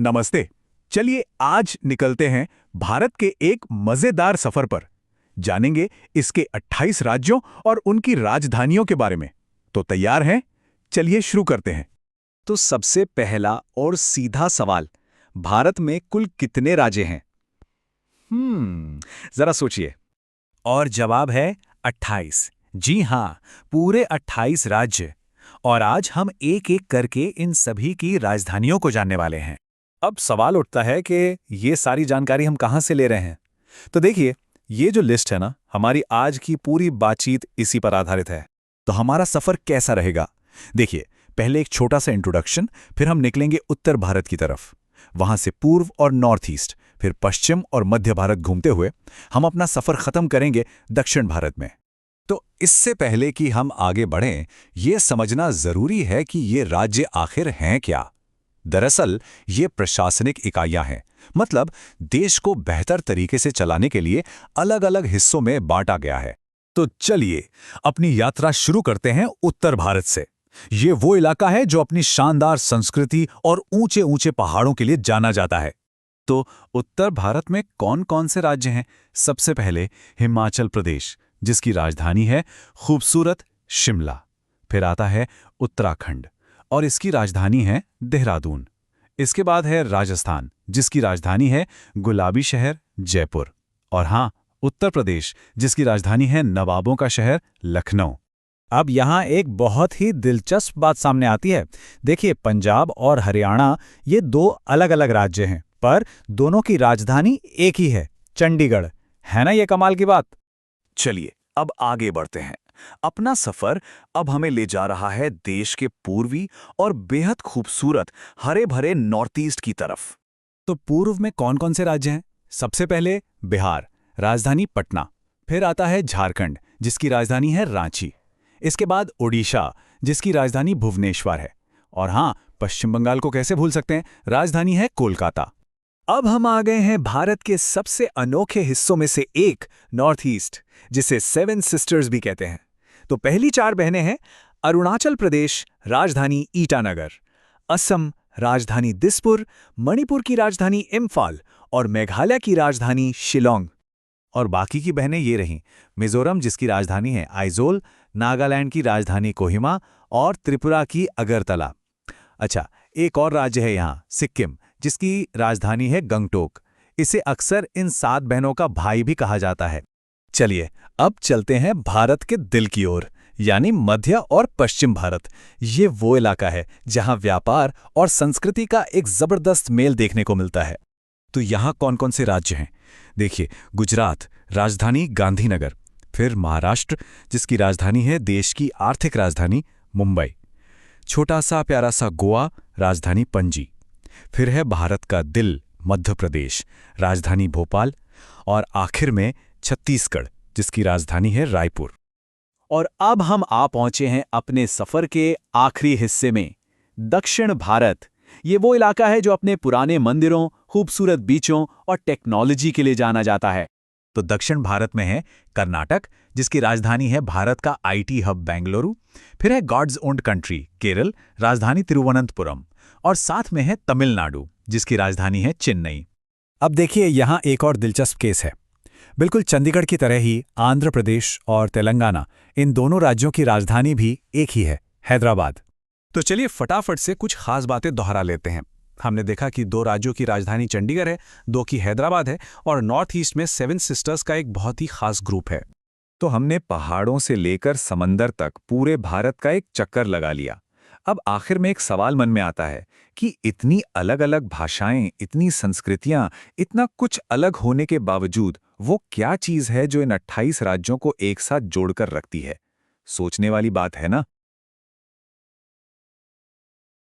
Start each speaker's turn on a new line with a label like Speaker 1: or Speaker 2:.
Speaker 1: नमस्ते। चलिए आज निकलते हैं भारत के एक मजेदार सफर पर। जानेंगे इसके 28 राज्यों और उनकी राजधानियों के बारे में। तो तैयार हैं? चलिए शुरू करते हैं।
Speaker 2: तो सबसे पहला और सीधा सवाल, भारत में कुल कितने राज्य हैं? जरा सोचिए।
Speaker 3: और जवाब है 28। जी हाँ, पूरे 28 राज्य। और आज हम एक एक करके इन सभी की राजधानियों को जानने वाले हैं।
Speaker 2: अब सवाल उठता है कि ये सारी जानकारी हम कहाँ से ले रहे हैं? तो देखिए, ये जो लिस्ट है ना, हमारी आज की पूरी बातचीत इसी पर आधारित है। तो हमारा सफर कैसा रहेगा? देखिए, पहले एक छोटा सा इंट्रोडक्शन, फिर हम निकलेंगे उत्तर भारत की तरफ। वहां से पूर्व और नॉर्थ ईस्ट, फिर पश्चिम और मध्य भारत घूमते हुए हम अपना सफर खत्म करेंगे दक्षिण भारत में। तो इससे पहले कि हम आगे बढ़ें, ये समझना जरूरी है कि ये राज्य आखिर हैं क्या। दरअसल ये प्रशासनिक इकाइयां हैं, मतलब देश को बेहतर तरीके से चलाने के लिए अलग-अलग हिस्सों में बांटा गया है। तो चलिए अपनी यात्रा शुरू करते हैं उत्तर भारत से। ये वो इलाका है जो अपनी शानदार संस्कृति और ऊंचे-ऊंचे पहाड़ों के लिए जाना जाता है। तो उत्तर भारत में कौन-कौन से राज्य हैं? सबसे पहले हिमाचल प्रदेश, जिसकी राजधानी है खूबसूरत शिमला। फिर आता है उत्तराखंड और इसकी राजधानी है देहरादून। इसके बाद है राजस्थान, जिसकी राजधानी है गुलाबी शहर जयपुर। और हाँ, उत्तर प्रदेश, जिसकी राजधानी है नवाबों का शहर लखनऊ।
Speaker 3: अब यहाँ एक बहुत ही दिलचस्प बात सामने आती है। देखिए, पंजाब और हरियाणा ये दो अलग-अलग राज्य हैं, पर दोनों की राजधानी एक ही है, चंडीगढ़। है ना ये कमाल की बात?
Speaker 2: चलिए अब आगे बढ़ते हैं। अपना सफर अब हमें ले जा रहा है देश के पूर्वी और बेहद खूबसूरत हरे भरे नॉर्थ ईस्ट की तरफ।
Speaker 3: तो पूर्व में कौन-कौन से राज्य हैं? सबसे पहले बिहार, राजधानी पटना। फिर आता है झारखंड, जिसकी राजधानी है रांची। इसके बाद ओडिशा, जिसकी राजधानी भुवनेश्वर है। और हाँ, पश्चिम बंगाल को कैसे भूल सकते हैं, राजधानी है कोलकाता। अब हम आ गए हैं भारत के सबसे अनोखे हिस्सों में से एक, नॉर्थ ईस्ट, जिसे सेवन सिस्टर्स भी कहते हैं। तो पहली चार बहनें हैं अरुणाचल प्रदेश, राजधानी ईटानगर। असम, राजधानी दिसपुर। मणिपुर की राजधानी इम्फाल और मेघालय की राजधानी शिलोंग। और बाकी की बहनें ये रहीं, मिजोरम, जिसकी राजधानी है आइजोल। नागालैंड की राजधानी कोहिमा और त्रिपुरा की अगरतला। अच्छा, एक और राज्य है यहाँ, सिक्किम, जिसकी राजधानी है गंगटोक। इसे अक्सर इन 7 बहनों का भाई भी कहा जाता है। चलिए अब चलते हैं भारत के दिल की ओर, यानी मध्य और पश्चिम भारत। ये वो इलाका है जहां व्यापार और संस्कृति का एक जबरदस्त मेल देखने को मिलता है। तो यहाँ कौन-कौन से राज्य हैं? देखिए, गुजरात, राजधानी गांधीनगर। फिर महाराष्ट्र, जिसकी राजधानी है देश की आर्थिक राजधानी मुंबई। छोटा सा प्यारा सा गोवा, राजधानी पणजी। फिर है भारत का दिल मध्य प्रदेश, राजधानी भोपाल। और आखिर में छत्तीसगढ़, जिसकी राजधानी है रायपुर। और अब हम आ पहुंचे हैं अपने सफर के आखिरी हिस्से में, दक्षिण भारत। ये वो इलाका है जो अपने पुराने मंदिरों, खूबसूरत बीचों और टेक्नोलॉजी के लिए जाना जाता है। तो दक्षिण भारत में है कर्नाटक, जिसकी राजधानी है भारत का आईटी हब बेंगलुरु। फिर है गॉड्स ओन्ड कंट्री केरल, राजधानी तिरुवनंतपुरम। और साथ में है तमिलनाडु, जिसकी राजधानी है चेन्नई। अब देखिए, यहाँ एक और दिलचस्प केस है। बिल्कुल चंडीगढ़ की तरह ही आंध्र प्रदेश और तेलंगाना, इन दोनों राज्यों की राजधानी भी एक ही है, हैदराबाद। तो चलिए फटाफट से कुछ खास बातें दोहरा लेते हैं। हमने देखा कि 2 राज्यों की राजधानी चंडीगढ़ है, 2 की हैदराबाद है, और नॉर्थ ईस्ट में 7 सिस्टर्स का एक बहुत ही खास ग्रुप है।
Speaker 2: तो हमने पहाड़ों से लेकर समंदर तक पूरे भारत का एक चक्कर लगा लिया। अब आखिर में एक सवाल मन में आता है कि इतनी अलग-अलग भाषाएं, इतनी संस्कृतियां, इतना कुछ अलग होने के बावजूद वो क्या चीज़ है जो इन 28 राज्यों को एक साथ जोड़कर रखती है? सोचने वाली बात है ना?